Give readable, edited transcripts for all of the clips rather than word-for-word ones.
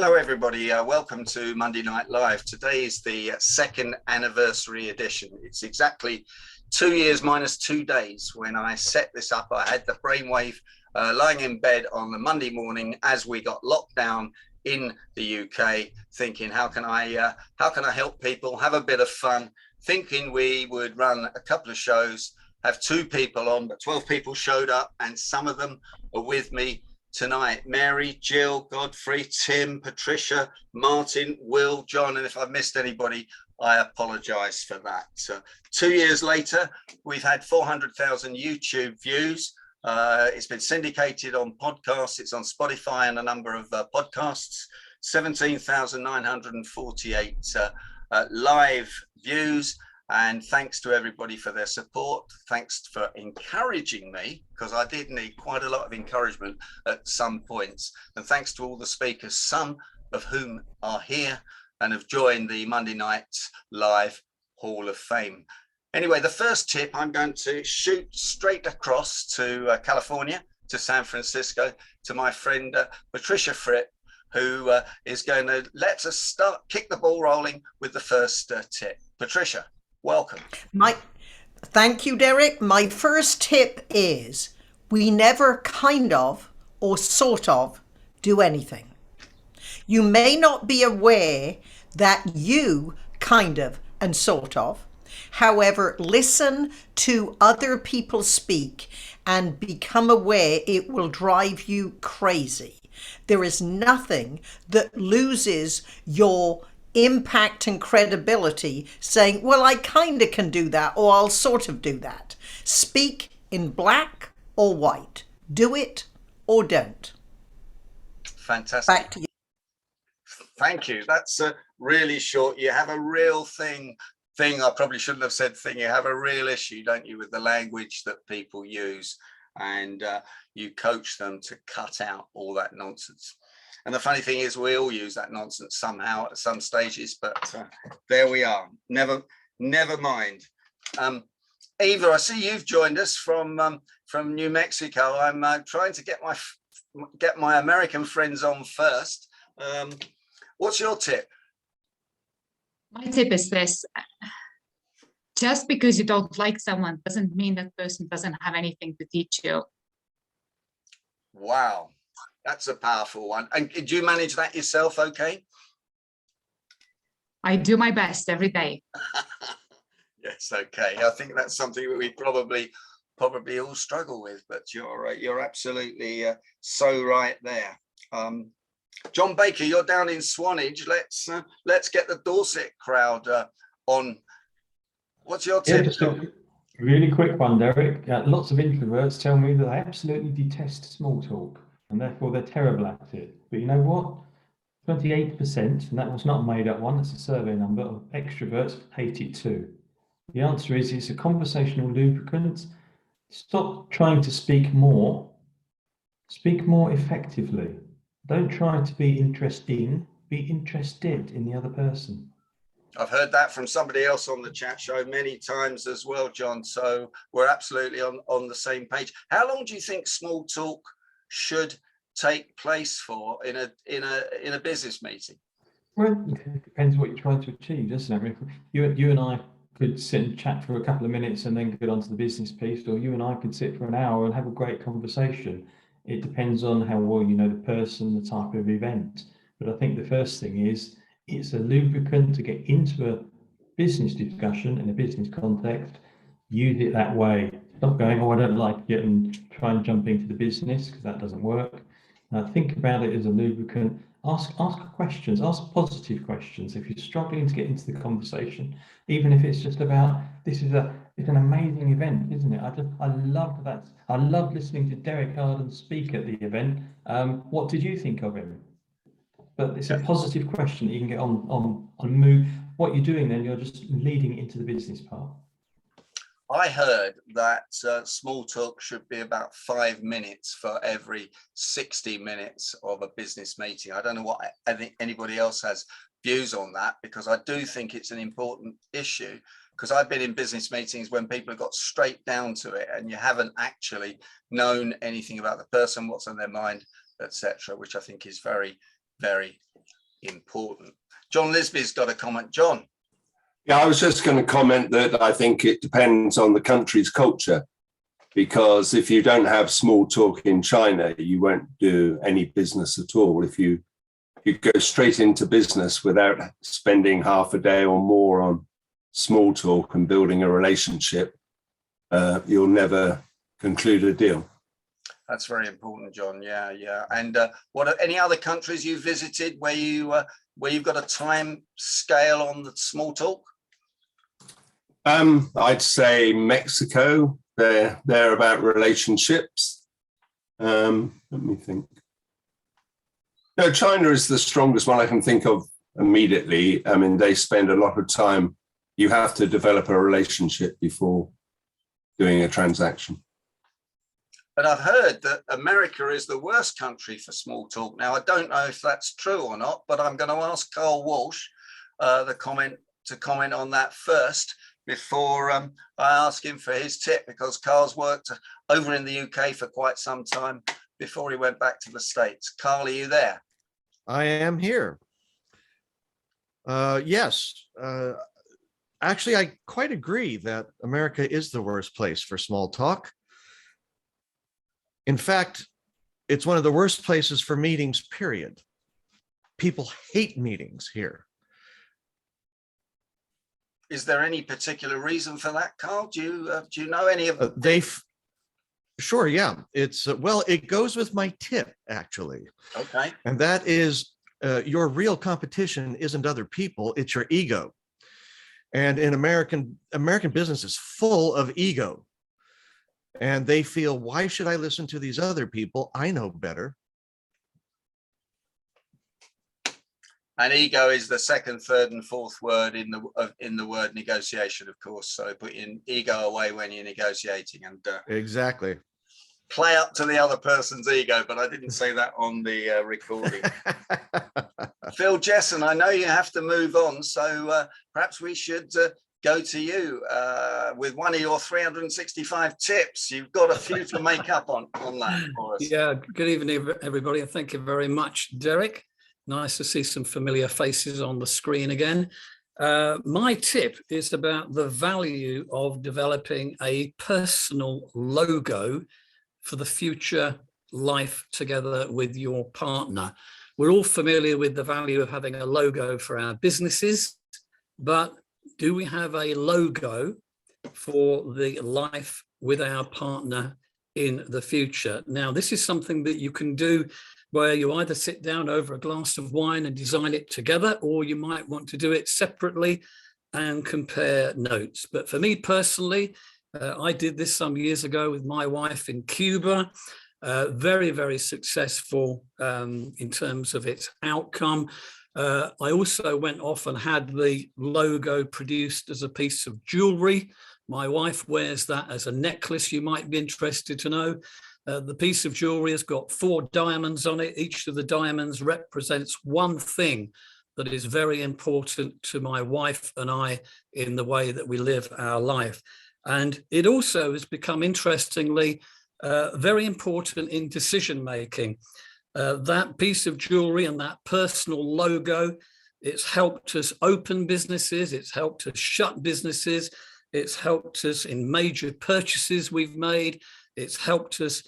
Hello, everybody. Welcome to Monday Night Live. Today is the second anniversary edition. It's exactly 2 years minus 2 days when I set this up. I had the brainwave lying in bed on the Monday morning as we got locked down in the UK, thinking, how can I help people have a bit of fun? Thinking we would run a couple of shows, have 2 people on, but 12 people showed up, and some of them are with me tonight. Mary, Jill, Godfrey, Tim, Patricia, Martin, Will, John, and if I've missed anybody, I apologize for that. 2 years later, we've had 400,000 YouTube views. It's been syndicated on podcasts. It's on Spotify and a number of podcasts. 17,948 live views. And thanks to everybody for their support. Thanks for encouraging me, because I did need quite a lot of encouragement at some points. And thanks to all the speakers, some of whom are here and have joined the Monday Night Live Hall of Fame. Anyway, the first tip, I'm going to shoot straight across to California, to San Francisco, to my friend Patricia Fripp, who is going to let us kick the ball rolling with the first tip. Patricia. Welcome. Thank you, Derek. My first tip is we never kind of or sort of do anything. You may not be aware that you kind of and sort of. However, listen to other people speak and become aware. It will drive you crazy. There is nothing that loses your impact and credibility saying, well, I kind of can do that, or I'll sort of do that. Speak in black or white. Do it or don't. Fantastic. Back to you. Thank you. That's really short. You have a real thing. I probably shouldn't have said thing. You have a real issue, don't you, with the language that people use, and you coach them to cut out all that nonsense. And the funny thing is, we all use that nonsense somehow at some stages, but there we are. Never mind. Eva, I see you've joined us from New Mexico. I'm trying to get my American friends on first. What's your tip? My tip is this: just because you don't like someone doesn't mean that person doesn't have anything to teach you. Wow. That's a powerful one. And did you manage that yourself okay? I do my best every day. Yes, okay. I think that's something that we probably all struggle with, but you're absolutely so right there. John Baker, you're down in Swanage. Let's get the Dorset crowd on. What's your tip? Yeah, just a really quick one, Derek. Lots of introverts tell me that they absolutely detest small talk, and therefore they're terrible at it. But you know what? 28%, and that was not a made-up one, that's a survey number, of extroverts hate it too. The answer is it's a conversational lubricant. Stop trying to speak more effectively. Don't try to be interesting, be interested in the other person. I've heard that from somebody else on the chat show many times as well, John. So we're absolutely on the same page. How long do you think small talk should take place for in a business meeting? Well, it depends what you're trying to achieve, doesn't it? I mean, you and I could sit and chat for a couple of minutes and then get on to the business piece, or you and I could sit for an hour and have a great conversation. It depends on how well you know the person, the type of event. But I think the first thing is it's a lubricant to get into a business discussion in a business context. Use it that way. Stop going, oh, I don't like it, and try and jump into the business, because that doesn't work. Think about it as a lubricant. Ask questions, ask positive questions. If you're struggling to get into the conversation, even if it's just about, it's an amazing event, isn't it? I love that. I love listening to Derek Arden speak at the event. What did you think of him? But it's a positive question that you can get on move. What you're doing then, you're just leading into the business part. I heard that small talk should be about 5 minutes for every 60 minutes of a business meeting. I don't know what anybody else has views on that, because I do think it's an important issue, because I've been in business meetings when people have got straight down to it and you haven't actually known anything about the person, what's on their mind, etc., which I think is very, very important. John Lisby's got a comment. John. Yeah, I was just going to comment that I think it depends on the country's culture, because if you don't have small talk in China, you won't do any business at all. If you go straight into business without spending half a day or more on small talk and building a relationship, you'll never conclude a deal. That's very important, John. Yeah, yeah. And what are any other countries you visited where you've got a time scale on the small talk? I'd say Mexico. They're about relationships. Let me think. No, China is the strongest one I can think of immediately. I mean, they spend a lot of time. You have to develop a relationship before doing a transaction. But I've heard that America is the worst country for small talk. Now, I don't know if that's true or not, but I'm going to ask Carl Walsh to comment on that first before I ask him for his tip, because Carl's worked over in the UK for quite some time before he went back to the States. Carl, are you there? I am here. Yes. Actually, I quite agree that America is the worst place for small talk. In fact, it's one of the worst places for meetings, period. People hate meetings here. Is there any particular reason for that, Carl? Do you know any of Sure, yeah. It's well, it goes with my tip, actually. Okay. And that is your real competition isn't other people, it's your ego. And in American business is full of ego. And they feel, why should I listen to these other people? I know better. And ego is the second, third, and fourth word in the word negotiation, of course. So put your ego away when you're negotiating, and exactly. Play up to the other person's ego. But I didn't say that on the recording. Phil Jessen, I know you have to move on, so perhaps we should go to you with one of your 365 tips. You've got a few to make up on that for us. Yeah, good evening, everybody, and thank you very much, Derek. Nice to see some familiar faces on the screen again. My tip is about the value of developing a personal logo for the future life together with your partner. We're all familiar with the value of having a logo for our businesses, but do we have a logo for the life with our partner in the future? Now, this is something that you can do where you either sit down over a glass of wine and design it together, or you might want to do it separately and compare notes. But for me personally, I did this some years ago with my wife in Cuba. Very, very successful in terms of its outcome. I also went off and had the logo produced as a piece of jewelry. My wife wears that as a necklace, you might be interested to know. The piece of jewelry has got 4 diamonds on it. Each of the diamonds represents one thing that is very important to my wife and I in the way that we live our life. And it also has become, interestingly, very important in decision making. That piece of jewelry and that personal logo, it's helped us open businesses, it's helped us shut businesses, it's helped us in major purchases we've made, it's helped us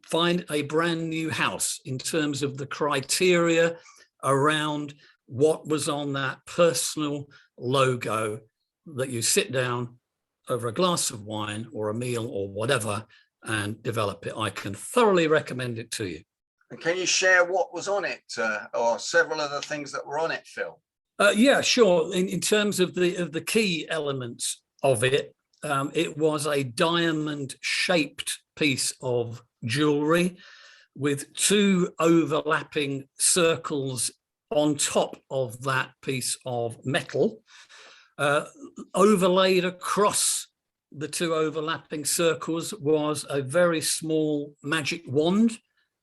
find a brand new house in terms of the criteria around what was on that personal logo that you sit down over a glass of wine or a meal or whatever and develop it. I can thoroughly recommend it to you. And can you share what was on it, or several of the things that were on it, Phil? Yeah, sure. In terms of the key elements of it, it was a diamond-shaped piece of jewelry with 2 overlapping circles on top of that piece of metal. Overlaid across the 2 overlapping circles was a very small magic wand,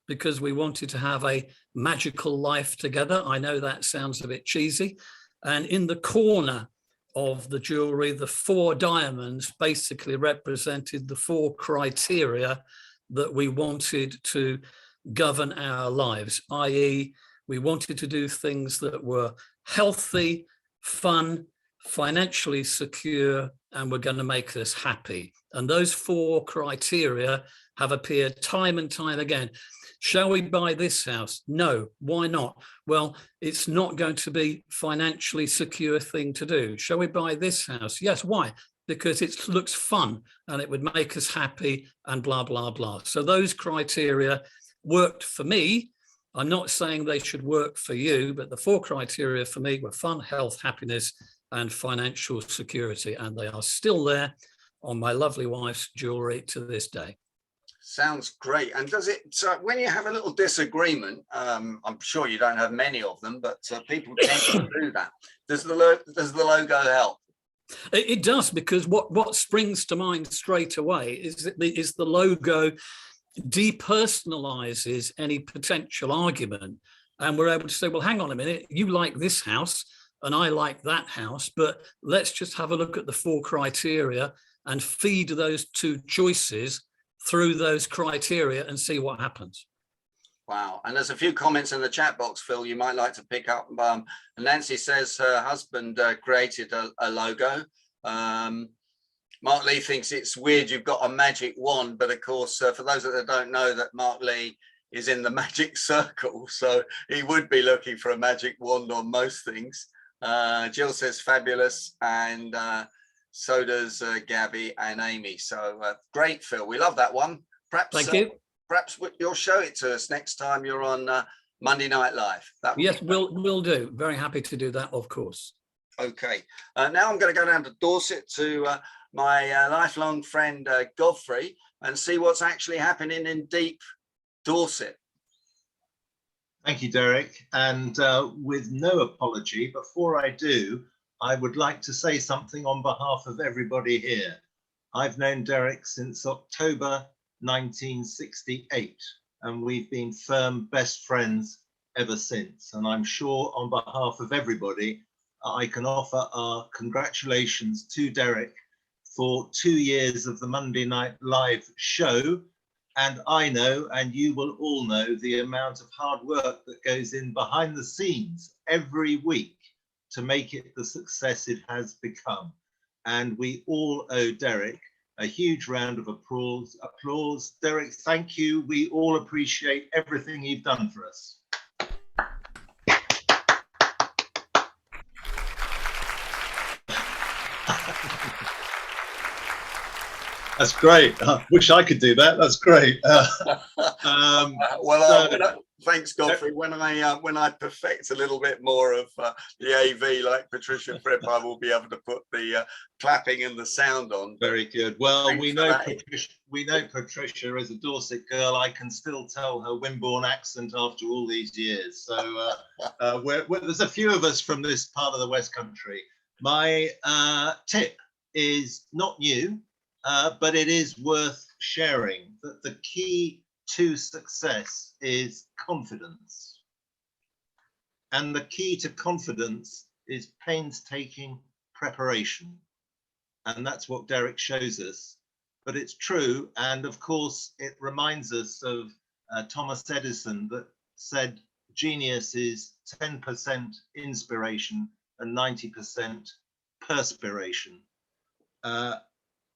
because we wanted to have a magical life together. I know that sounds a bit cheesy. And in the corner of the jewelry, the 4 diamonds basically represented the 4 criteria that we wanted to govern our lives, i.e., We wanted to do things that were healthy, fun, financially secure, and were going to make us happy. And those 4 criteria have appeared time and time again. Shall we buy this house? No. Why not? Well, it's not going to be financially secure thing to do. Shall we buy this house? Yes. Why? Because it looks fun and it would make us happy and blah, blah, blah. So those criteria worked for me. I'm not saying they should work for you, but the 4 criteria for me were fun, health, happiness, and financial security. And they are still there on my lovely wife's jewelry to this day. Sounds great. And does it, so when you have a little disagreement, I'm sure you don't have many of them, but people tend to do that. Does the logo help? It does, because what springs to mind straight away is the logo depersonalizes any potential argument. And we're able to say, well, hang on a minute, you like this house and I like that house, but let's just have a look at the 4 criteria and feed those 2 choices through those criteria and see what happens. Wow. And there's a few comments in the chat box, Phil, you might like to pick up. Nancy says her husband created a logo. Mark Lee thinks it's weird you've got a magic wand, but of course, for those that don't know, that Mark Lee is in the magic circle, so he would be looking for a magic wand on most things. Jill says fabulous, and so does Gabby and Amy. So great, Phil. We love that one. Perhaps, thank you. Perhaps you'll show it to us next time you're on Monday Night Live. Yes, we'll do. Very happy to do that, of course. Okay. Now I'm going to go down to Dorset to my lifelong friend Godfrey and see what's actually happening in deep Dorset. Thank you, Derek. And with no apology, before I do, I would like to say something on behalf of everybody here. I've known Derek since October 1968, and we've been firm best friends ever since. And I'm sure on behalf of everybody, I can offer our congratulations to Derek for 2 years of the Monday Night Live show. And I know, and you will all know, the amount of hard work that goes in behind the scenes every week to make it the success it has become. And we all owe Derek a huge round of applause. Derek, thank you. We all appreciate everything you've done for us. That's great. I wish I could do that. That's great. Thanks, Godfrey. When I perfect a little bit more of the AV like Patricia Fripp, I will be able to put the clapping and the sound on. Very good. Well, we know Patricia is a Dorset girl. I can still tell her Wimborne accent after all these years. So there's a few of us from this part of the West Country. My tip is not new. But it is worth sharing that the key to success is confidence. And the key to confidence is painstaking preparation. And that's what Derek shows us. But it's true. And of course, it reminds us of Thomas Edison that said genius is 10% inspiration and 90% perspiration.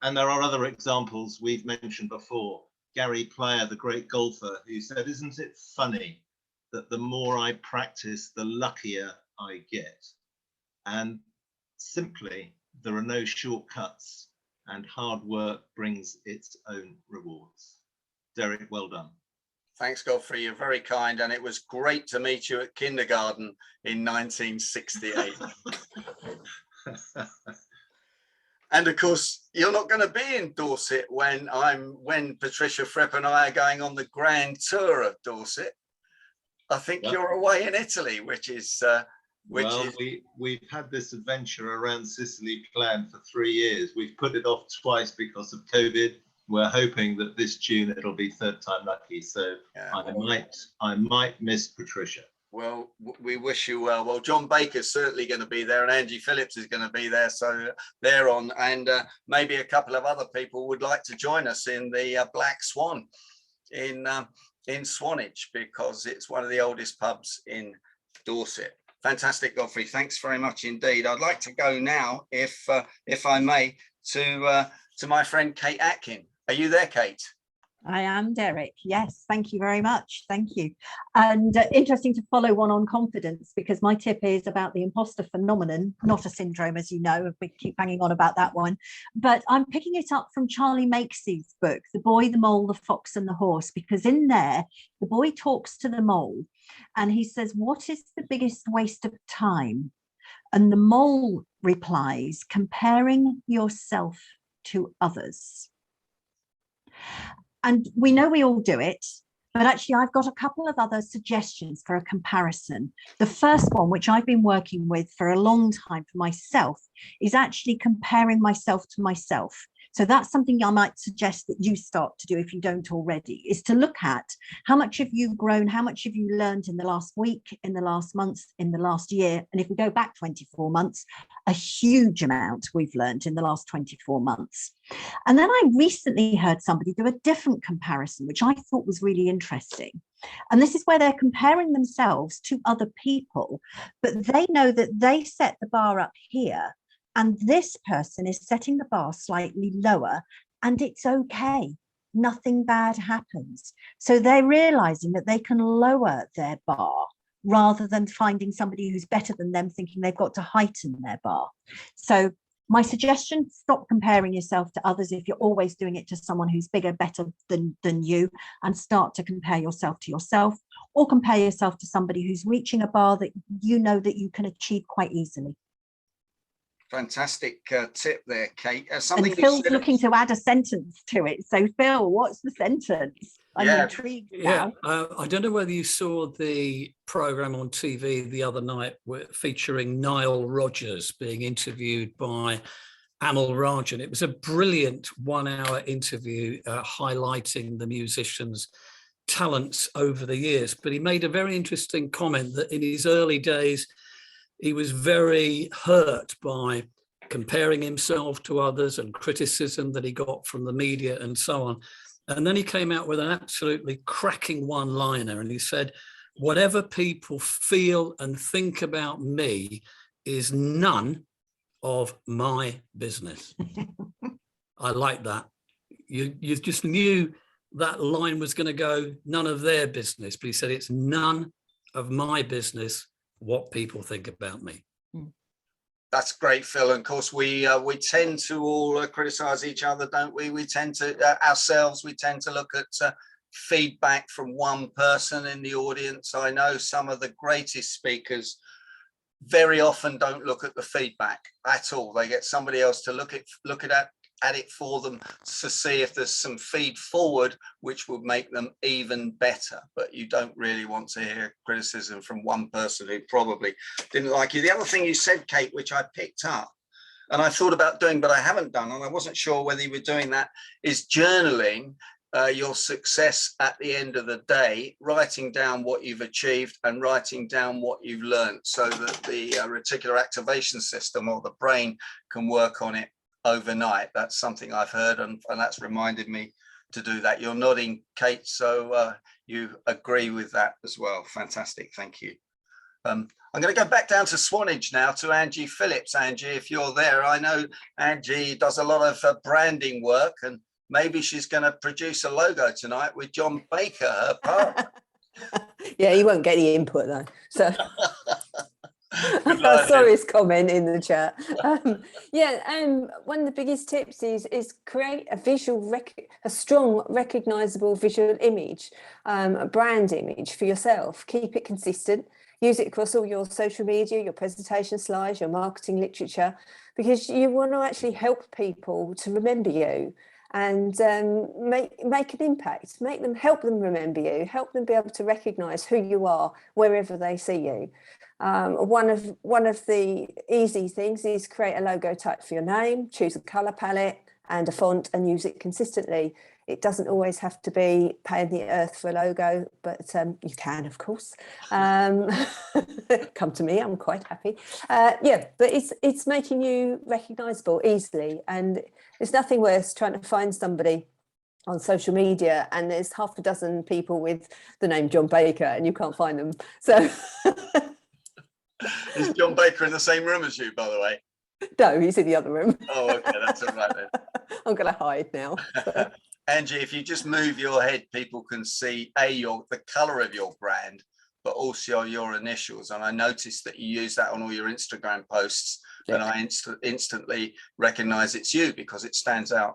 And there are other examples we've mentioned before. Gary Player, the great golfer, who said, isn't it funny that the more I practice, the luckier I get? And simply, there are no shortcuts, and hard work brings its own rewards. Derek, well done. Thanks, Godfrey. You're very kind. And it was great to meet you at kindergarten in 1968. And of course, you're not going to be in Dorset when Patricia Fripp and I are going on the grand tour of Dorset. I think you're away in Italy, we've had this adventure around Sicily planned for 3 years. We've put it off twice because of COVID. We're hoping that this June it'll be third time lucky. So yeah, I might miss Patricia. Well, we wish you well. Well, John Baker's certainly going to be there, and Angie Phillips is going to be there. So they're on, and maybe a couple of other people would like to join us in the Black Swan in in Swanage, because it's one of the oldest pubs in Dorset. Fantastic, Godfrey. Thanks very much indeed. I'd like to go now, if I may, to my friend Kate Atkin. Are you there, Kate? I am, Derek. Yes, thank you very much. Thank you. And interesting to follow one on confidence, because my tip is about the imposter phenomenon, not a syndrome, as you know. We keep banging on about that one. But I'm picking it up from Charlie Makesy's book, The Boy, the Mole, the Fox and the Horse, because in there, the boy talks to the mole and he says, "What is the biggest waste of time?" And the mole replies, "Comparing yourself to others." And we know we all do it, but actually I've got a couple of other suggestions for a comparison. The first one, which I've been working with for a long time for myself, is actually comparing myself to myself. So that's something I might suggest that you start to do if you don't already, is to look at how much have you grown, how much have you learned in the last week, in the last month, in the last year. And if we go back 24 months, a huge amount we've learned in the last 24 months. And then I recently heard somebody do a different comparison, which I thought was really interesting. And this is where they're comparing themselves to other people, but they know that they set the bar up here, and this person is setting the bar slightly lower, and it's okay. Nothing bad happens. So they're realizing that they can lower their bar rather than finding somebody who's better than them, thinking they've got to heighten their bar. So my suggestion, stop comparing yourself to others if you're always doing it to someone who's bigger, better than you, and start to compare yourself to yourself, or compare yourself to somebody who's reaching a bar that you know that you can achieve quite easily. Fantastic tip there, Kate. And Phil's looking to add a sentence to it. So Phil, what's the sentence? I'm intrigued now. I don't know whether you saw the program on TV the other night featuring Nile Rodgers being interviewed by Amal Rajan. It was a brilliant 1 hour interview highlighting the musician's talents over the years. But he made a very interesting comment that in his early days, he was very hurt by comparing himself to others and criticism that he got from the media and so on. And then he came out with an absolutely cracking one-liner, and he said, "Whatever people feel and think about me is none of my business." I like that. You just knew that line was going to go, none of their business, but he said, "It's none of my business what people think about me." That's great, Phil. And of course, we tend to all criticize each other, don't we? We tend to ourselves. We tend to look at feedback from one person in the audience. I know some of the greatest speakers very often don't look at the feedback at all. They get somebody else to look at it for them to see if there's some feed forward which would make them even better. But you don't really want to hear criticism from one person who probably didn't like you. The other thing you said, Kate, which I picked up and I thought about doing, but I haven't done, and I wasn't sure whether you were doing that, is journaling your success at the end of the day, writing down what you've achieved and writing down what you've learned, so that the reticular activation system or the brain can work on it overnight. That's something I've heard, and that's reminded me to do that. You're nodding, Kate, so you agree with that as well. Fantastic, thank you. I'm going to go back down to Swanage now to Angie Phillips. Angie, if you're there, I know Angie does a lot of branding work, and maybe she's going to produce a logo tonight with John Baker, her partner. Yeah, you won't get any input though. So I saw his comment in the chat. One of the biggest tips is create a strong, recognizable visual image, a brand image for yourself. Keep it consistent. Use it across all your social media, your presentation slides, your marketing literature, because you want to actually help people to remember you and make an impact. Help them remember you. Help them be able to recognize who you are wherever they see you. One of the easy things is create a logo type for your name, choose a color palette and a font and use it consistently. It doesn't always have to be pay in the earth for a logo, but you can, of course. Come to me, I'm quite happy. But it's making you recognizable easily, and there's nothing worse trying to find somebody on social media, and there's half a dozen people with the name John Baker, and you can't find them. So Is John Baker in the same room as you, by the way? no, he's in the other room. Oh, okay, that's all right then. I'm going to hide now. So. Angie, if you just move your head, people can see the colour of your brand, but also your initials. And I noticed that you use that on all your Instagram posts, and I instantly recognise it's you because it stands out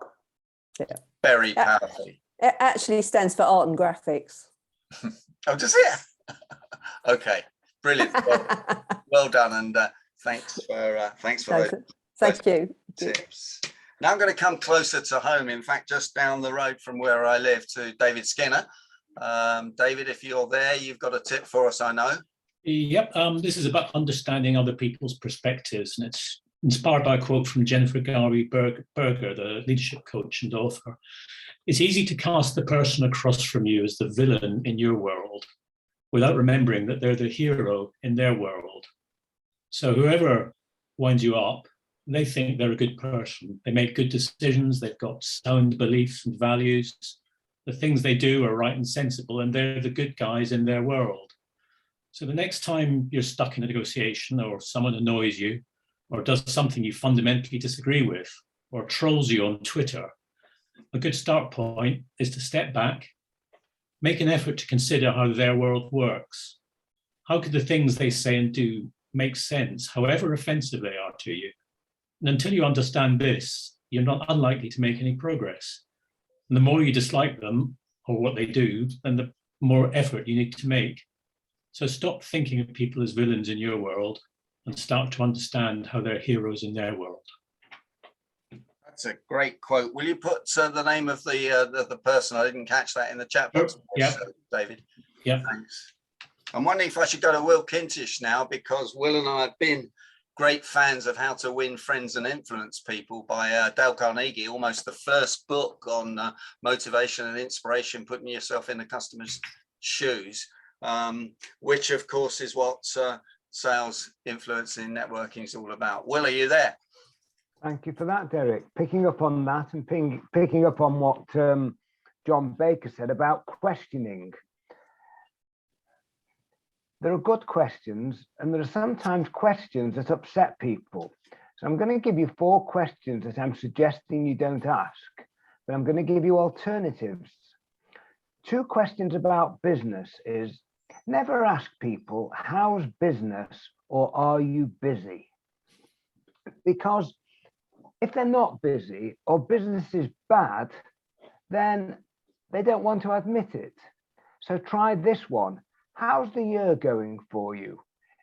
very powerfully. It actually stands for Art and Graphics. Oh, does it? Okay, brilliant. Well done, and thanks for Thank you. Tips. Now I'm going to come closer to home. In fact, just down the road from where I live, to David Skinner. David, if you're there, you've got a tip for us, I know. Yep. This is about understanding other people's perspectives, and it's inspired by a quote from Jennifer Berger, the leadership coach and author. It's easy to cast the person across from you as the villain in your world without remembering that they're the hero in their world. So whoever winds you up, they think they're a good person. They make good decisions. They've got sound beliefs and values. The things they do are right and sensible, and they're the good guys in their world. So the next time you're stuck in a negotiation, or someone annoys you, or does something you fundamentally disagree with, or trolls you on Twitter, a good start point is to step back, make an effort to consider how their world works. How could the things they say and do make sense, however offensive they are to you? And until you understand this, you're not unlikely to make any progress. And the more you dislike them or what they do, then the more effort you need to make. So stop thinking of people as villains in your world and start to understand how they're heroes in their world. That's a great quote. Will you put the name of the person? I didn't catch that in the chat box. Yeah, David. Yeah. Thanks. I'm wondering if I should go to Will Kintish now, because Will and I have been great fans of How to Win Friends and Influence People by Dale Carnegie, almost the first book on motivation and inspiration, putting yourself in the customer's shoes, which of course is what sales, influence and networking is all about. Will, are you there? Thank you for that, Derek. Picking up on that and picking up on what John Baker said about questioning. There are good questions, and there are sometimes questions that upset people. So I'm going to give you 4 questions that I'm suggesting you don't ask, but I'm going to give you alternatives. 2 questions about business is, never ask people, how's business, or are you busy? Because if they're not busy or business is bad, then they don't want to admit it. So try this one. How's the year going for you?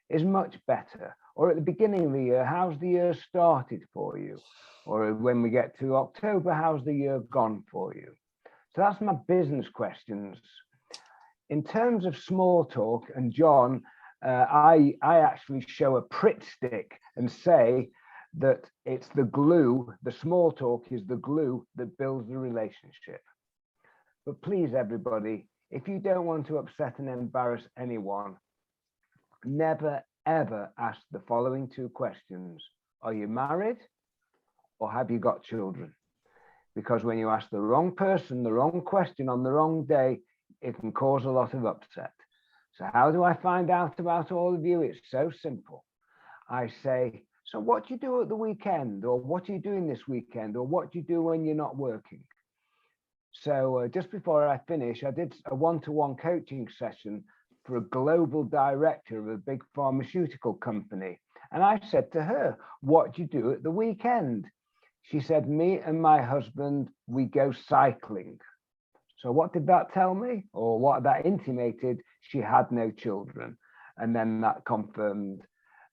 Is much better. Or at the beginning of the year, how's the year started for you? Or when we get to October, how's the year gone for you? So that's my business questions. In terms of small talk, and John, I actually show a Pritt stick and say that it's the glue, the small talk is the glue that builds the relationship. But please, everybody, if you don't want to upset and embarrass anyone, never, ever ask the following 2 questions. Are you married, or have you got children? Because when you ask the wrong person, the wrong question on the wrong day, it can cause a lot of upset. So how do I find out about all of you? It's so simple. I say, so what do you do at the weekend? Or what are you doing this weekend? Or what do you do when you're not working? So just before I finish, I did a one-to-one coaching session for a global director of a big pharmaceutical company. And I said to her, what do you do at the weekend? She said, me and my husband, we go cycling. So what did that tell me? Or what that intimated? She had no children. And then that confirmed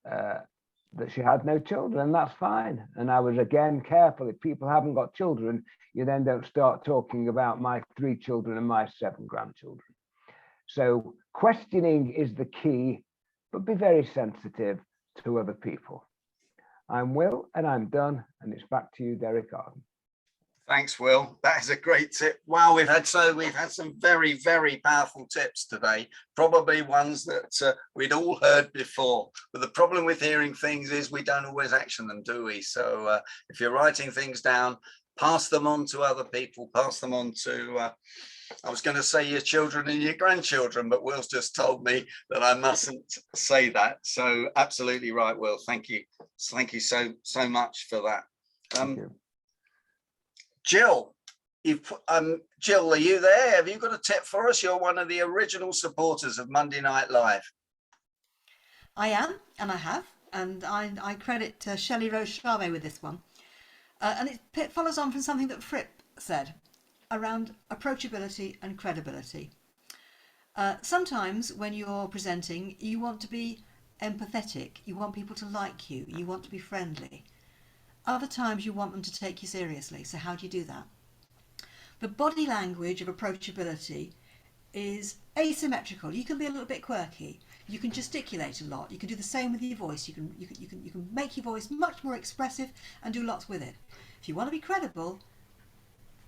that she had no children, and that's fine. And I was again careful. If people haven't got children, you then don't start talking about my 3 children and my 7 grandchildren. So questioning is the key, but be very sensitive to other people. I'm Will, and I'm done, and it's back to you, Derek Arden. Thanks, Will. That is a great tip. Wow, we've had some very, very powerful tips today. Probably ones that we'd all heard before. But the problem with hearing things is we don't always action them, do we? So if you're writing things down, pass them on to other people, pass them on to, I was going to say your children and your grandchildren, but Will's just told me that I mustn't say that. So absolutely right, Will. Thank you. Thank you so much for that. Jill, Jill, are you there? Have you got a tip for us? You're one of the original supporters of Monday Night Live. I am, and I have, and I credit Shelley Rose Chavez with this one. And it follows on from something that Fripp said around approachability and credibility. Sometimes when you're presenting, you want to be empathetic, you want people to like you, you want to be friendly. Other times you want them to take you seriously, so how do you do that? The body language of approachability is asymmetrical. You can be a little bit quirky, you can gesticulate a lot, you can do the same with your voice, you can make your voice much more expressive and do lots with it. If you want to be credible,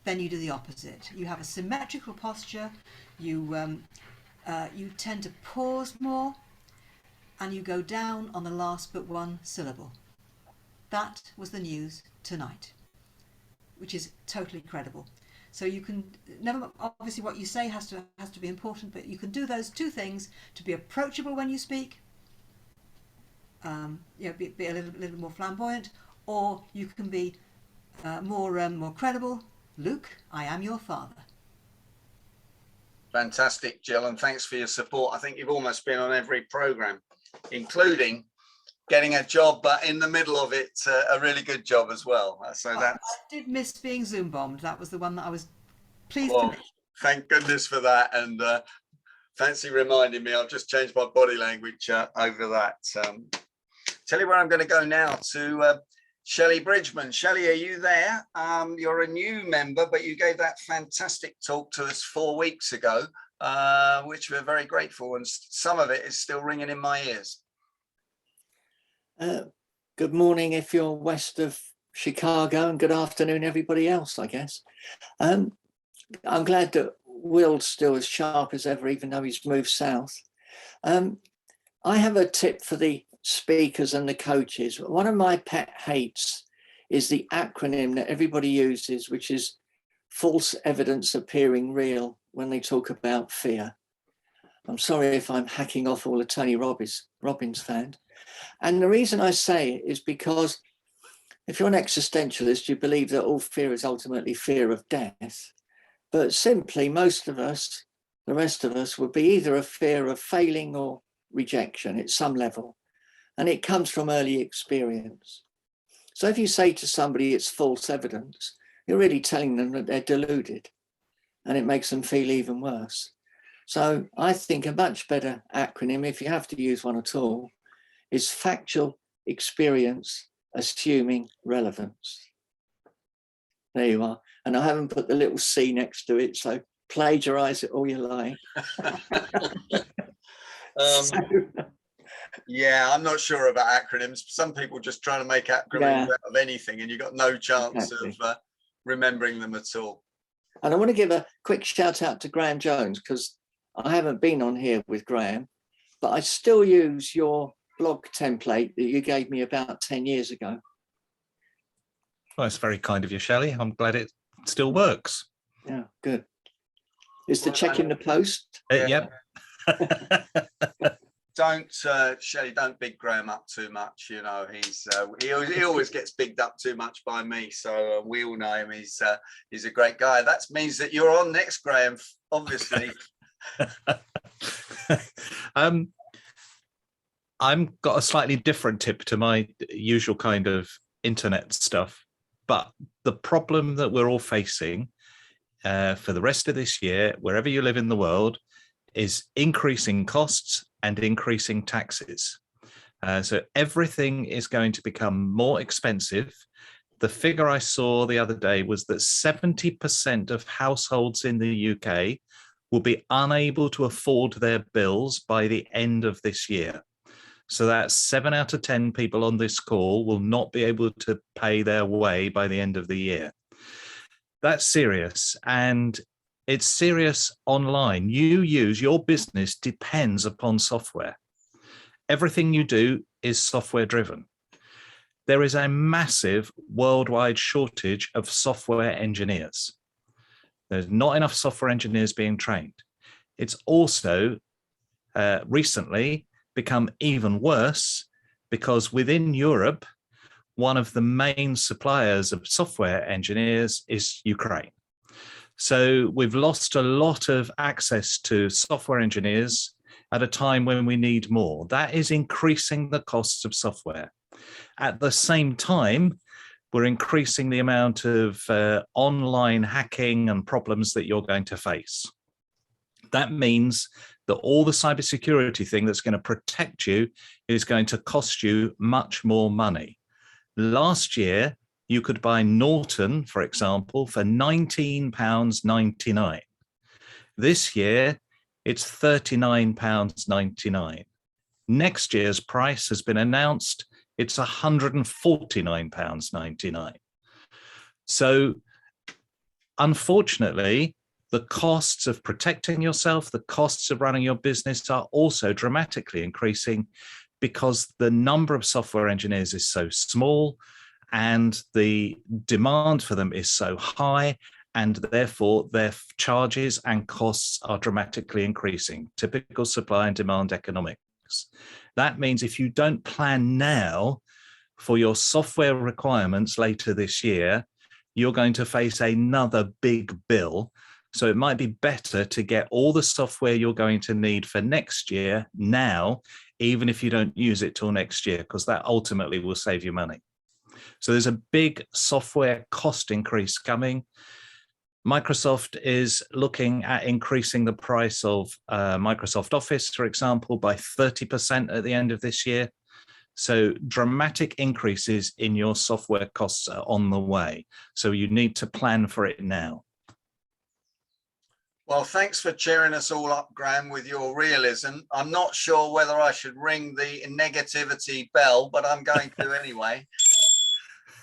then you do the opposite. You have a symmetrical posture, you tend to pause more, and you go down on the last but one syllable. That was the news tonight, which is totally credible. So you can never, obviously what you say has to be important, but you can do those two things to be approachable when you speak, be a little more flamboyant, or you can be more credible. Luke, I am your father. Fantastic, Jill, and thanks for your support. I think you've almost been on every program, including getting a job, but in the middle of it, a really good job as well. So I did miss being Zoom bombed. That was the one that I was pleased to miss. Thank goodness for that, and fancy reminding me. I've just changed my body language over that. Tell you where I'm going to go now, to Shelley Bridgman. Shelley, are you there? You're a new member, but you gave that fantastic talk to us 4 weeks ago, which we're very grateful, and some of it is still ringing in my ears. Good morning if you're west of Chicago, and good afternoon everybody else, I guess. I'm glad that Will's still as sharp as ever, even though he's moved south. I have a tip for the speakers and the coaches. One of my pet hates is the acronym that everybody uses, which is false evidence appearing real, when they talk about fear. I'm sorry if I'm hacking off all the Tony Robbins fans. And the reason I say it is because if you're an existentialist, you believe that all fear is ultimately fear of death. But simply, most of us, the rest of us, would be either a fear of failing or rejection at some level. And it comes from early experience. So if you say to somebody it's false evidence, you're really telling them that they're deluded, and it makes them feel even worse. So I think a much better acronym, if you have to use one at all, is factual experience assuming relevance. There you are. And I haven't put the little C next to it, so plagiarize it all you like. Yeah, I'm not sure about acronyms. Some people just trying to make acronyms out of anything, and you've got no chance of remembering them at all. And I want to give a quick shout out to Graham Jones, because I haven't been on here with Graham, but I still use your blog template that you gave me about 10 years ago. Well, that's very kind of you, Shelley. I'm glad it still works. Yeah, good. Is the check in the post? Yep. Don't, Shelley, don't big Graham up too much. You know, he always gets bigged up too much by me. So we all know him. He's a great guy. That means that you're on next, Graham, obviously. I've got a slightly different tip to my usual kind of internet stuff, but the problem that we're all facing for the rest of this year, wherever you live in the world, is increasing costs and increasing taxes. So everything is going to become more expensive. The figure I saw the other day was that 70% of households in the UK will be unable to afford their bills by the end of this year. So that's 7 out of 10 people on this call will not be able to pay their way by the end of the year. That's serious, and it's serious online. Your business depends upon software. Everything you do is software driven. there is a massive worldwide shortage of software engineers. There's not enough software engineers being trained. It's also recently become even worse because within Europe, one of the main suppliers of software engineers is Ukraine. So we've lost a lot of access to software engineers at a time when we need more. That is increasing the costs of software. At the same time, we're increasing the amount of online hacking and problems that you're going to face. That means that all the cybersecurity thing that's going to protect you is going to cost you much more money. Last year, you could buy Norton, for example, for £19.99. This year, it's £39.99. Next year's price has been announced. It's £149.99. So, unfortunately, the costs of protecting yourself, the costs of running your business are also dramatically increasing because the number of software engineers is so small and the demand for them is so high, and therefore their charges and costs are dramatically increasing. Typical supply and demand economics. That means if you don't plan now for your software requirements later this year, you're going to face another big bill. So it might be better to get all the software you're going to need for next year now, even if you don't use it till next year, because that ultimately will save you money. So there's a big software cost increase coming. Microsoft is looking at increasing the price of Microsoft Office, for example, by 30% at the end of this year. So dramatic increases in your software costs are on the way. So you need to plan for it now. Well, thanks for cheering us all up, Graham, with your realism. I'm not sure whether I should ring the negativity bell, but I'm going to anyway.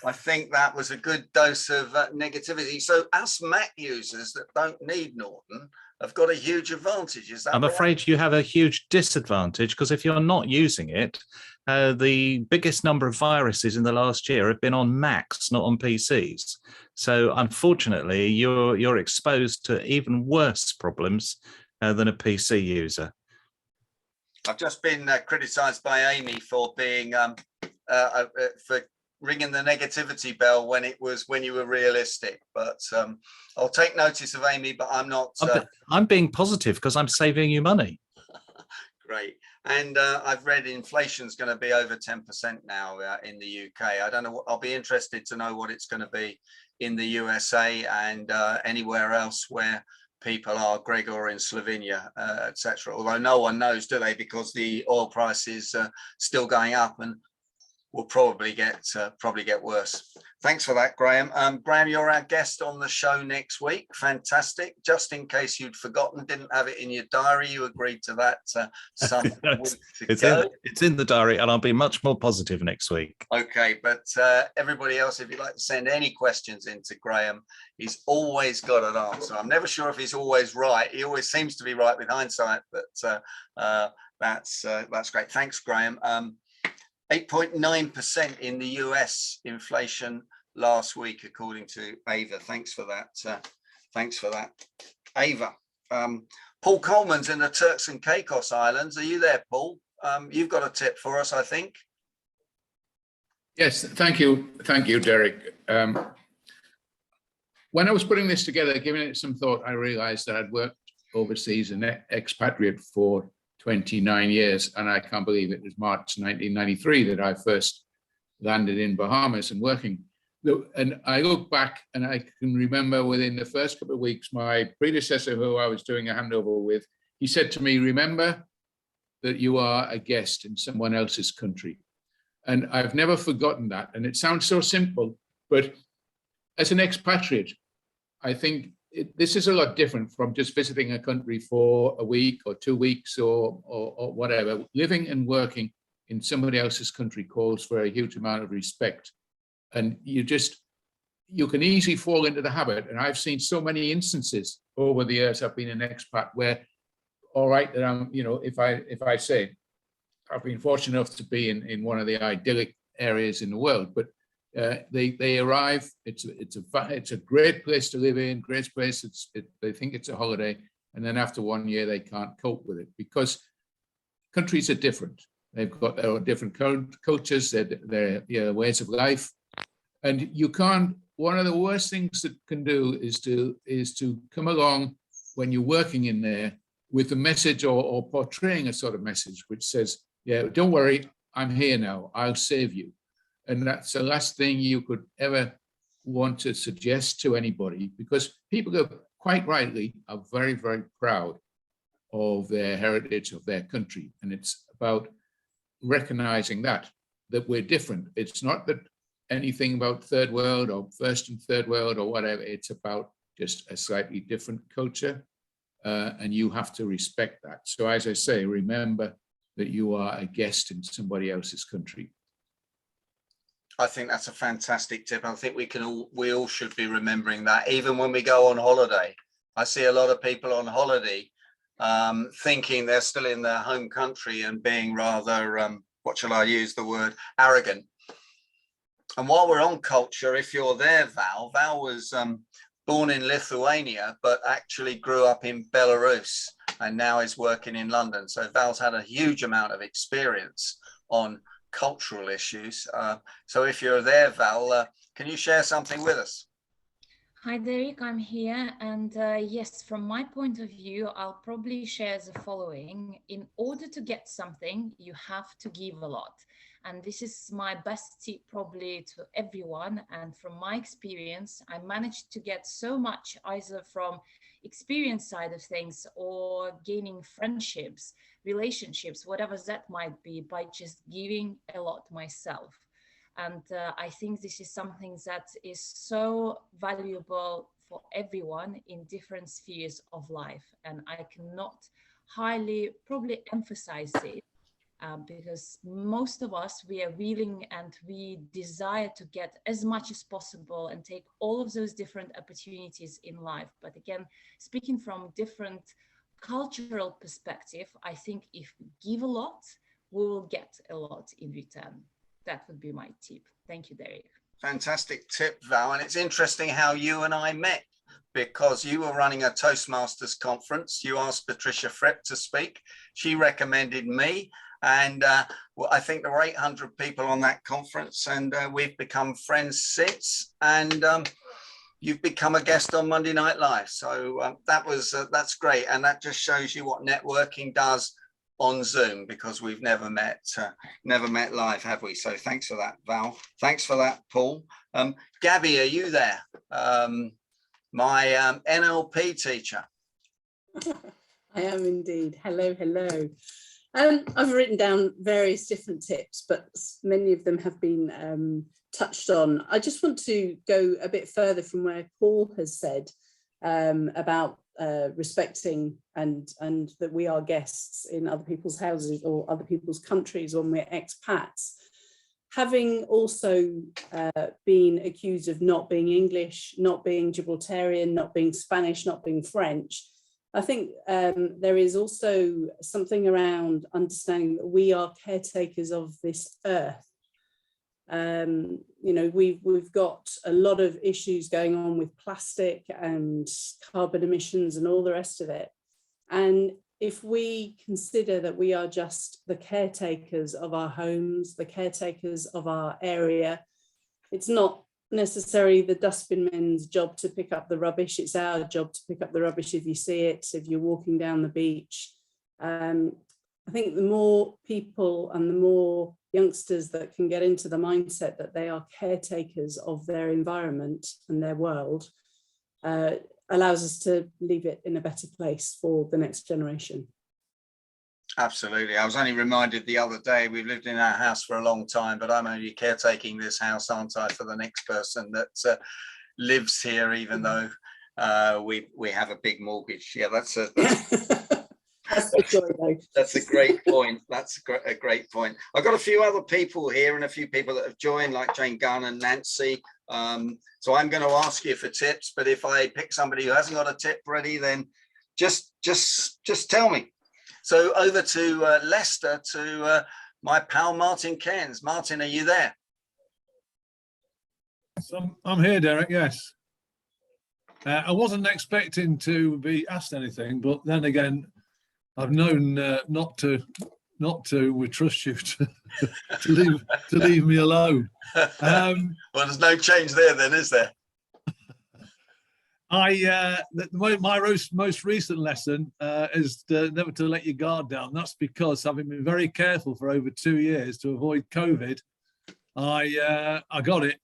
I think that was a good dose of negativity. So us Mac users that don't need Norton have got a huge advantage. Is that I'm afraid you have a huge disadvantage because if you're not using it, the biggest number of viruses in the last year have been on Macs, not on PCs. So unfortunately, you're exposed to even worse problems than a PC user. I've just been criticised by Amy for being for ringing the negativity bell when you were realistic. But I'll take notice of Amy. But I'm not. I'm being positive because I'm saving you money. Great. And I've read inflation's going to be over 10% now in the UK. I don't know. I'll be interested to know what it's going to be in the USA and anywhere else where people are, Greg, or in Slovenia, etc. Although no one knows, do they? Because the oil price is still going up and will probably get worse. Thanks for that, Graham. Graham, you're our guest on the show next week. Fantastic. Just in case you'd forgotten, didn't have it in your diary, you agreed to that some weeks ago. It's in the diary, and I'll be much more positive next week. Okay, but everybody else, if you'd like to send any questions into Graham, he's always got an answer. I'm never sure if he's always right. He always seems to be right with hindsight, but that's great. Thanks, Graham. 8.9% in the US inflation last week, according to Ava. Thanks for that. Thanks for that, Ava. Paul Coleman's in the Turks and Caicos Islands. Are you there, Paul? You've got a tip for us, I think. Yes, thank you, Derek. When I was putting this together, giving it some thought, I realized that I'd worked overseas and expatriate for 29 years, and I can't believe it was March 1993 that I first landed in Bahamas and working. And I look back and I can remember within the first couple of weeks, my predecessor, who I was doing a handover with, he said to me, remember that you are a guest in someone else's country. And I've never forgotten that. And it sounds so simple, but as an expatriate, I think this is a lot different from just visiting a country for a week or 2 weeks or whatever. Living and working in somebody else's country calls for a huge amount of respect. And you can easily fall into the habit. And I've seen so many instances over the years I've been an expat where, all right, that I'm, if I say I've been fortunate enough to be in one of the idyllic areas in the world, but they arrive. It's a great place to live in, great place. They think it's a holiday, and then after 1 year they can't cope with it because countries are different. They've got their own different cultures, their ways of life, and you can't. One of the worst things that can do is to come along when you're working in there with a message or portraying a sort of message which says, "Yeah, don't worry, I'm here now. I'll save you." And that's the last thing you could ever want to suggest to anybody, because people are quite rightly are very, very proud of their heritage, of their country. And it's about recognizing that we're different. It's not that anything about third world or first and third world or whatever. It's about just a slightly different culture. And you have to respect that. So as I say, remember that you are a guest in somebody else's country. I think that's a fantastic tip. I think we all should be remembering that, even when we go on holiday. I see a lot of people on holiday thinking they're still in their home country and being rather, what shall I use the word, arrogant. And while we're on culture, if you're there, Val was born in Lithuania, but actually grew up in Belarus and now is working in London. So Val's had a huge amount of experience on cultural issues. So if you're there, Val, can you share something with us? Hi, Derek, I'm here. And yes, from my point of view, I'll probably share the following. In order to get something, you have to give a lot. And this is my best tip probably to everyone. And from my experience, I managed to get so much either from experience side of things or gaining friendships, relationships, whatever that might be, by just giving a lot myself. And I think this is something that is so valuable for everyone in different spheres of life. And I cannot highly probably emphasize it. Because most of us, we are willing and we desire to get as much as possible and take all of those different opportunities in life. But again, speaking from different cultural perspective, I think if we give a lot, we will get a lot in return. That would be my tip. Thank you, Derek. Fantastic tip, Val. And it's interesting how you and I met, because you were running a Toastmasters conference. You asked Patricia Fripp to speak. She recommended me. And well, I think there were 800 people on that conference, and we've become friends since. And you've become a guest on Monday Night Live. So that's great. And that just shows you what networking does on Zoom, because we've never met live, have we? So thanks for that, Val. Thanks for that, Paul. Gabby, are you there? My NLP teacher. I am indeed. Hello, hello. I've written down various different tips, but many of them have been touched on. I just want to go a bit further from where Paul has said about respecting and that we are guests in other people's houses or other people's countries when we're expats. Having also been accused of not being English, not being Gibraltarian, not being Spanish, not being French, I think there is also something around understanding that we are caretakers of this earth. You know, we've got a lot of issues going on with plastic and carbon emissions and all the rest of it. And if we consider that we are just the caretakers of our homes, the caretakers of our area, it's not necessarily the dustbin men's job to pick up the rubbish. It's our job to pick up the rubbish if you see it, if you're walking down the beach. I think the more people and the more youngsters that can get into the mindset that they are caretakers of their environment and their world allows us to leave it in a better place for the next generation. Absolutely. I was only reminded the other day, we've lived in our house for a long time, but I'm only caretaking this house, aren't I, for the next person that lives here, even though we have a big mortgage. Yeah, that's a great point. That's a great point. I've got a few other people here and a few people that have joined, like Jane Gunn and Nancy. So I'm going to ask you for tips, but if I pick somebody who hasn't got a tip ready, then just tell me. So over to Leicester, to my pal Martin Cairns. Martin, are you there? So I'm here, Derek. Yes. I wasn't expecting to be asked anything, but then again, I've known not to trust you to leave me alone. Well, there's no change there, then, is there? My most recent lesson is never to let your guard down. That's because, having been very careful for over 2 years to avoid COVID, I got it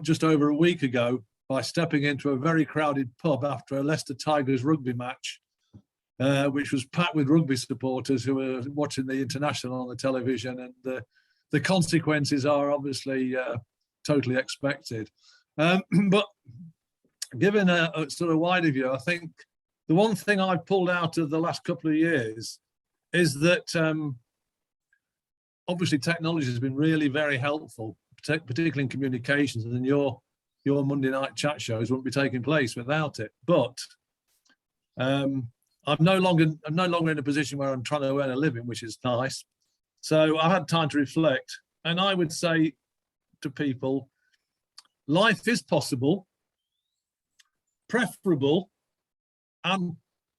just over a week ago by stepping into a very crowded pub after a Leicester Tigers rugby match, which was packed with rugby supporters who were watching the international on the television, and the consequences are obviously totally expected. But given a sort of wider view, I think the one thing I've pulled out of the last couple of years is that obviously technology has been really very helpful, particularly in communications, and your Monday night chat shows wouldn't be taking place without it. But I'm no longer in a position where I'm trying to earn a living, which is nice. So I've had time to reflect, and I would say to people, life is possible, preferable, and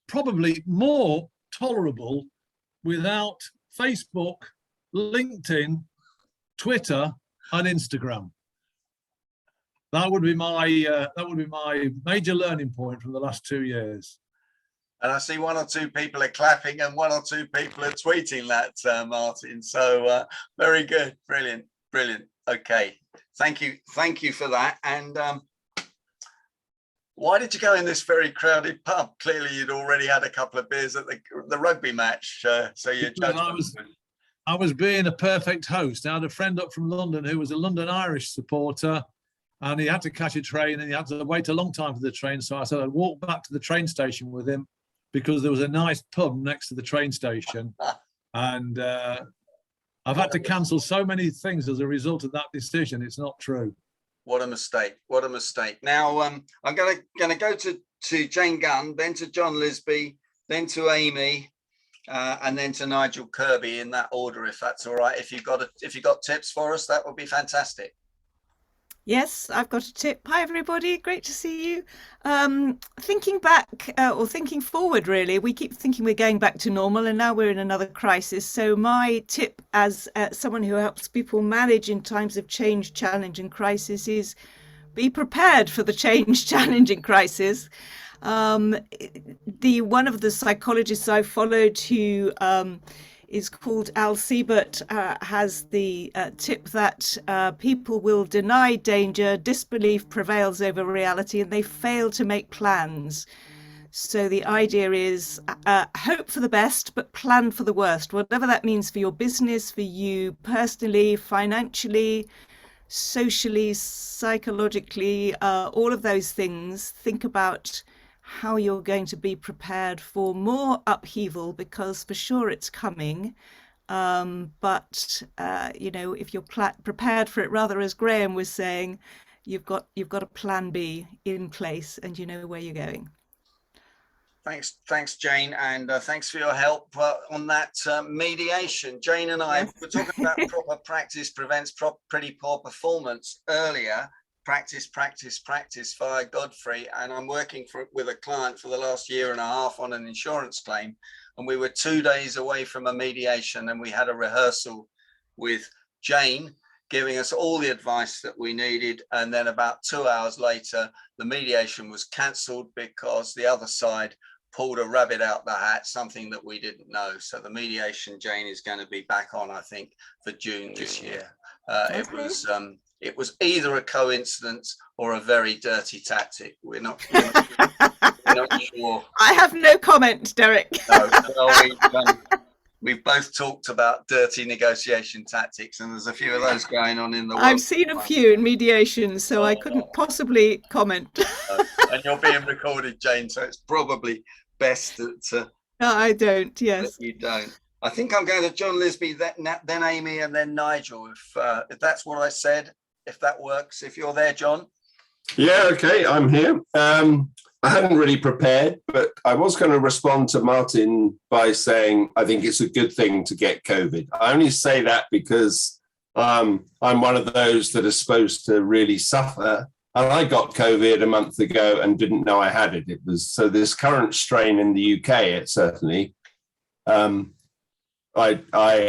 probably more tolerable without Facebook, LinkedIn, Twitter, and Instagram. That would be my major learning point from the last 2 years. And I see 1 or 2 people are clapping and 1 or 2 people are tweeting that, Martin. So very good, brilliant. Okay, thank you for that. And why did you go in this very crowded pub? Clearly, you'd already had a couple of beers at the rugby match, so you judged. I was being a perfect host. I had a friend up from London who was a London Irish supporter, and he had to catch a train and he had to wait a long time for the train. So I said I'd walk back to the train station with him because there was a nice pub next to the train station. And I've had to cancel so many things as a result of that decision. It's not true. What a mistake. What a mistake. Now, I'm going to go to Jane Gunn, then to John Lisby, then to Amy, and then to Nigel Kirby in that order, if that's all right. If you've got tips for us, that would be fantastic. Yes, I've got a tip. Hi, everybody. Great to see you. Thinking back or thinking forward, really, we keep thinking we're going back to normal and now we're in another crisis. So my tip as someone who helps people manage in times of change, challenge and crisis is be prepared for the change, challenge and crisis. One of the psychologists I followed who is called Al Siebert has the tip that people will deny danger, disbelief prevails over reality, and they fail to make plans. So the idea is hope for the best, but plan for the worst, whatever that means for your business, for you personally, financially, socially, psychologically, all of those things. Think about how you're going to be prepared for more upheaval, because for sure it's coming. But if you're prepared for it, rather, as Graham was saying, you've got a plan B in place and you know where you're going. Thanks, Jane, and thanks for your help on that mediation. Jane and I were talking about proper practice prevents pretty poor performance earlier. Practice via Godfrey, and I'm working with a client for the last 1.5 years on an insurance claim, and we were 2 days away from a mediation, and we had a rehearsal with Jane giving us all the advice that we needed, and then about 2 hours later the mediation was cancelled because the other side pulled a rabbit out the hat, something that we didn't know. So the mediation, Jane, is going to be back on, I think, for June this year. It was either a coincidence or a very dirty tactic. We're not sure. I have no comment, Derek. We've both talked about dirty negotiation tactics, and there's a few of those going on in the world. I've seen a few in mediation, so I couldn't possibly comment. And you're being recorded, Jane, so it's probably best that no, I don't. Yes, that you don't. I think I'm going to John Lisby, then Amy, and then Nigel. If that's what I said. If that works, if you're there, John. Yeah, okay, I'm here. I hadn't really prepared, but I was going to respond to Martin by saying I think it's a good thing to get COVID. I only say that because I'm one of those that are supposed to really suffer. And I got COVID a month ago and didn't know I had it. It was so this current strain in the UK, it certainly, I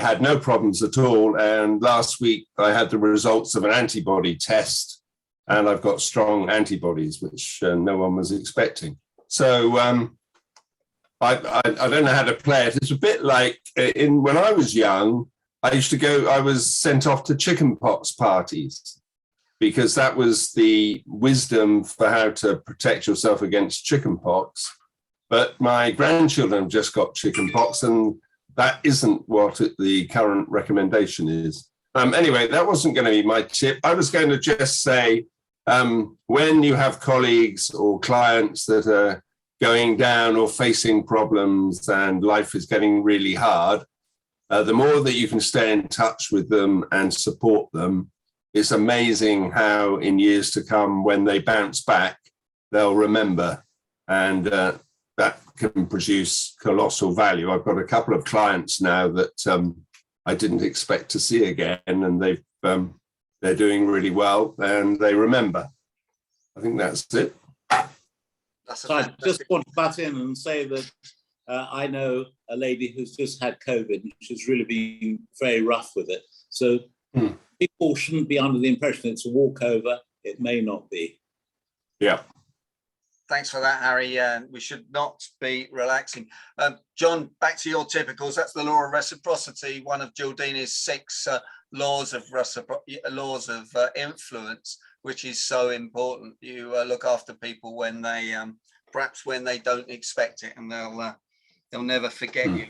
had no problems at all. And last week I had the results of an antibody test, and I've got strong antibodies, which no one was expecting. So I don't know how to play it. It's a bit like when I was young, I was sent off to chickenpox parties because that was the wisdom for how to protect yourself against chickenpox. But my grandchildren have just got chickenpox, and that isn't what the current recommendation is. Anyway, that wasn't going to be my tip. I was going to just say, when you have colleagues or clients that are going down or facing problems and life is getting really hard, the more that you can stay in touch with them and support them, it's amazing how in years to come, when they bounce back, they'll remember. And that can produce colossal value. I've got a couple of clients now that I didn't expect to see again, and they're doing really well and they remember. I think that's it. So I just want to butt in and say that I know a lady who's just had COVID, and she's really been very rough with it. So people shouldn't be under the impression it's a walkover. It may not be. Yeah. Thanks for that, Harry. We should not be relaxing. John, back to your typicals. That's the law of reciprocity, one of Giordini's 6 laws of influence, which is so important. You look after people when they, perhaps when they don't expect it, and they'll never forget you.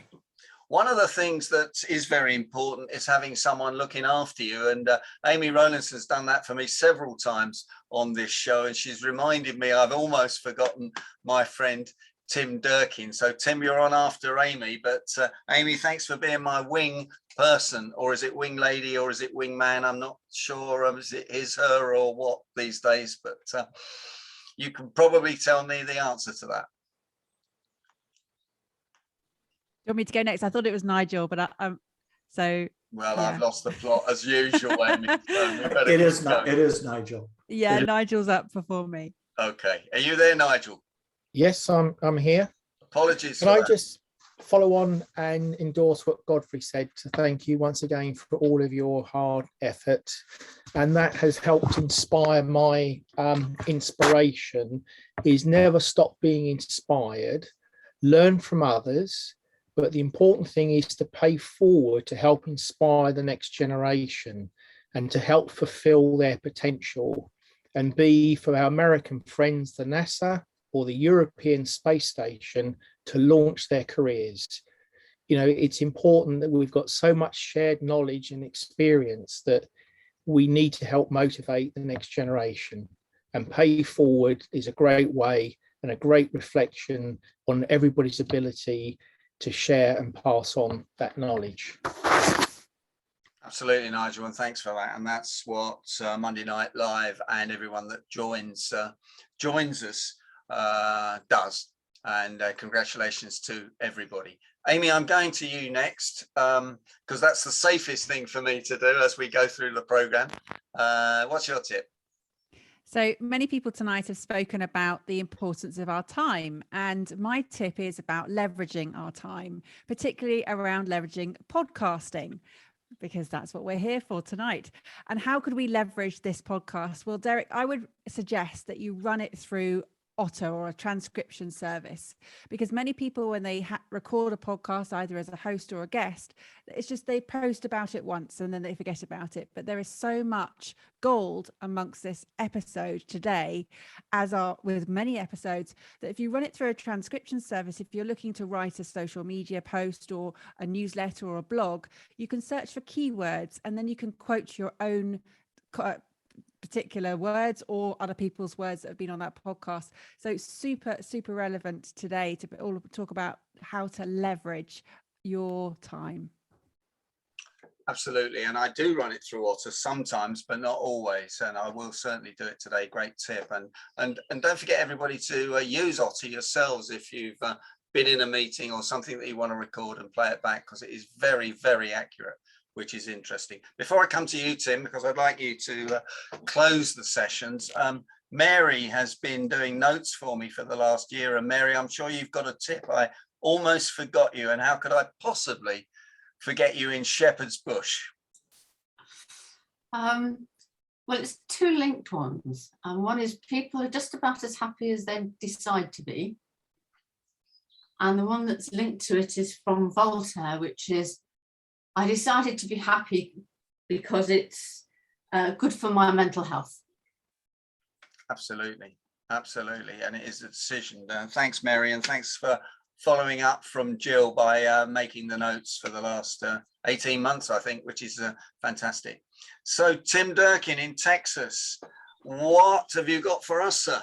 One of the things that is very important is having someone looking after you. And Amy Rowlandson's done that for me several times on this show. And she's reminded me, I've almost forgotten my friend, Tim Durkin. So Tim, you're on after Amy, but Amy, thanks for being my wing person, or is it wing lady, or is it wing man? I'm not sure. Is it his, her, or what these days, but you can probably tell me the answer to that. You want me to go next? I thought it was Nigel, but so. Well, yeah. I've lost the plot as usual, Amy. It is Nigel. Yeah, Nigel's up before me. Okay, are you there, Nigel? Yes, I'm here. Apologies. Can I just follow on and endorse what Godfrey said? To thank you once again for all of your hard effort, and that has helped inspire my inspiration. Is never stop being inspired, learn from others. But the important thing is to pay forward to help inspire the next generation and to help fulfill their potential, and be for our American friends, the NASA or the European Space Station, to launch their careers. You know, it's important that we've got so much shared knowledge and experience that we need to help motivate the next generation, and pay forward is a great way and a great reflection on everybody's ability to share and pass on that knowledge. Absolutely, Nigel, and thanks for that. And that's what Monday Night Live and everyone that joins us does. And congratulations to everybody. Amy, I'm going to you next, because that's the safest thing for me to do as we go through the program. What's your tip? So many people tonight have spoken about the importance of our time, and my tip is about leveraging our time, particularly around leveraging podcasting, because that's what we're here for tonight. And how could we leverage this podcast? Well, Derek, I would suggest that you run it through Otto or a transcription service, because many people, when they record a podcast either as a host or a guest, it's just they post about it once and then they forget about it. But there is so much gold amongst this episode today, as are with many episodes, that if you run it through a transcription service, if you're looking to write a social media post or a newsletter or a blog, you can search for keywords and then you can quote your own particular words or other people's words that have been on that podcast. So super relevant today to all talk about how to leverage your time. Absolutely, and I do run it through Otter sometimes, but not always, and I will certainly do it today. Great tip. And don't forget, everybody, to use Otter yourselves if you've been in a meeting or something that you want to record and play it back, because it is very, very accurate. which is interesting. Before I come to you, Tim, because I'd like you to close the sessions, Mary has been doing notes for me for the last year. And Mary, I'm sure you've got a tip. I almost forgot you. And how could I possibly forget you in Shepherd's Bush? Well, it's two linked ones. And one is people are just about as happy as they decide to be. And the one that's linked to it is from Voltaire, which is, I decided to be happy because it's good for my mental health. Absolutely, absolutely. And it is a decision. Thanks, Mary, and thanks for following up from Jill by making the notes for the last 18 months, I think, which is fantastic. So, Tim Durkin in Texas, what have you got for us, sir?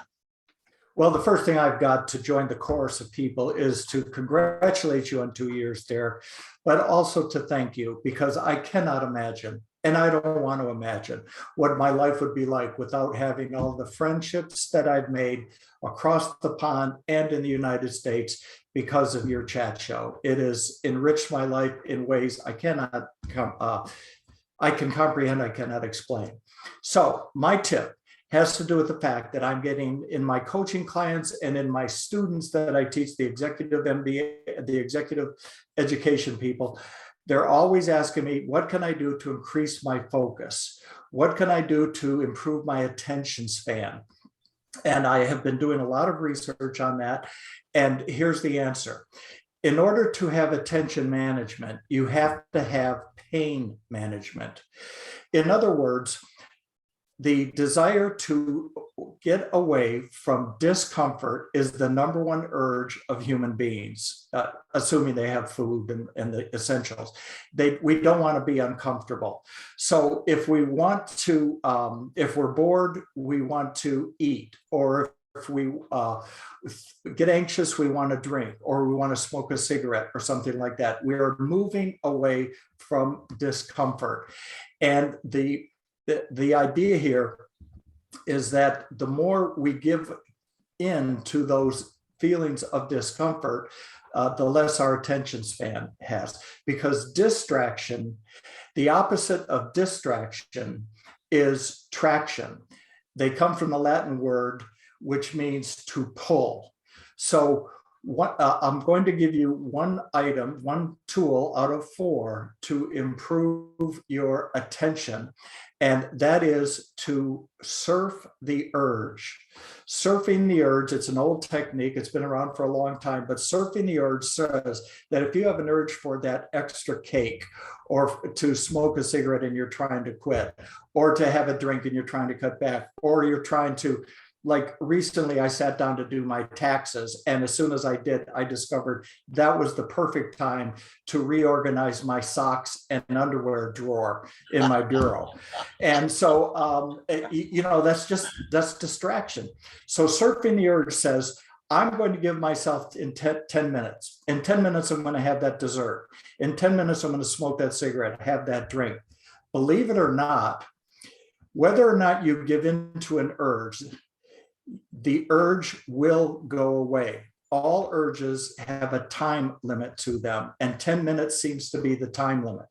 Well, the first thing I've got to join the chorus of people is to congratulate you on 2 years there, but also to thank you, because I cannot imagine, and I don't want to imagine, what my life would be like without having all the friendships that I've made across the pond and in the United States because of your chat show. It has enriched my life in ways I cannot I can comprehend, I cannot explain. So my tip has to do with the fact that I'm getting in my coaching clients and in my students that I teach, the executive MBA, the executive education people, they're always asking me, what can I do to increase my focus? What can I do to improve my attention span? And I have been doing a lot of research on that. And here's the answer. In order to have attention management, you have to have pain management. In other words, the desire to get away from discomfort is the number one urge of human beings, assuming they have food and the essentials. We don't want to be uncomfortable. So if we want to, if we're bored, we want to eat, or if we get anxious, we want to drink, or we want to smoke a cigarette or something like that. We are moving away from discomfort. And the idea here is that the more we give in to those feelings of discomfort, the less our attention span has. Because distraction, the opposite of distraction is traction. They come from the Latin word, which means to pull. So I'm going to give you one item, one tool out of 4 to improve your attention. And that is to surf the urge. Surfing the urge, it's an old technique, it's been around for a long time, but surfing the urge says that if you have an urge for that extra cake, or to smoke a cigarette and you're trying to quit, or to have a drink and you're trying to cut back, or you're trying to, like recently I sat down to do my taxes, and as soon as I did, I discovered that was the perfect time to reorganize my socks and underwear drawer in my bureau. And so, that's distraction. So surfing the urge says, I'm going to give myself in 10 minutes. In 10 minutes, I'm going to have that dessert. In 10 minutes, I'm going to smoke that cigarette, have that drink. Believe it or not, whether or not you give in to an urge, the urge will go away. All urges have a time limit to them, and 10 minutes seems to be the time limit.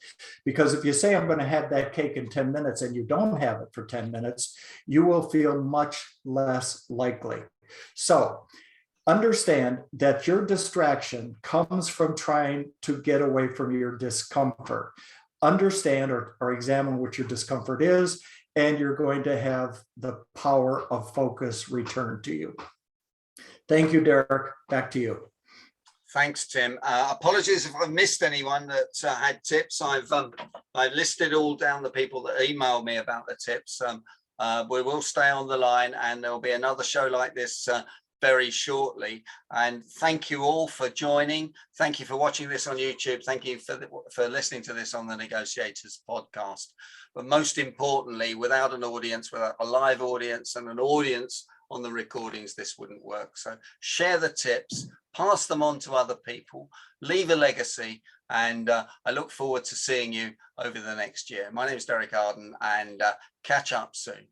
Because if you say, I'm going to have that cake in 10 minutes and you don't have it for 10 minutes, you will feel much less likely. So understand that your distraction comes from trying to get away from your discomfort. Understand or examine what your discomfort is, and you're going to have the power of focus return to you. Thank you, Derek. Back to you. Thanks, Tim. Apologies if I've missed anyone that had tips. I've listed all down the people that emailed me about the tips. We will stay on the line, and there'll be another show like this very shortly. And thank you all for joining. Thank you for watching this on YouTube. Thank you for listening to this on the Negotiators podcast. But most importantly, without an audience, without a live audience and an audience on the recordings, this wouldn't work. So share the tips, pass them on to other people, leave a legacy, and I look forward to seeing you over the next year. My name is Derek Arden, and catch up soon.